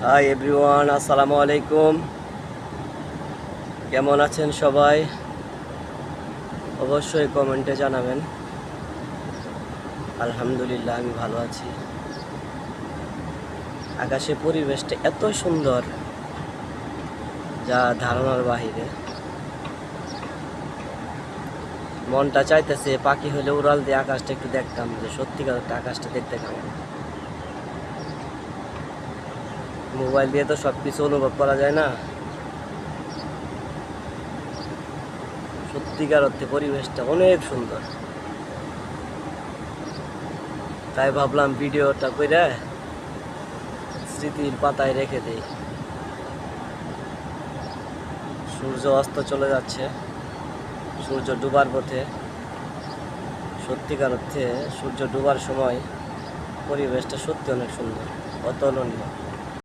Hi everyone, আসসালামু আলাইকুম। কেমন আছেন সবাই? অবশ্যই কমেন্টে জানাবেন। আলহামদুলিল্লাহ, আমি ভালো আছি। আকাশের পরিবেশটা এত সুন্দর যা ধারণার বাহিরে। মনটা চাইতেছে পাখি হলে উড়াল দিয়ে আকাশটা একটু দেখতাম, যে সত্যিকার আকাশটা দেখতে কেমন। মোবাইল দিয়ে তো সব কিছু অনুভব করা যায় না। সত্যিকার অর্থে পরিবেশটা অনেক সুন্দর, তাই ভাবলাম ভিডিওটা কইরা স্মৃতির পাতায় রেখে দেই। সূর্য অস্ত চলে যাচ্ছে, সূর্য ডুবার পথে। সত্যিকার অর্থে সূর্য ডুবার সময় পরিবেশটা সত্যি অনেক সুন্দর, অতুলনীয়।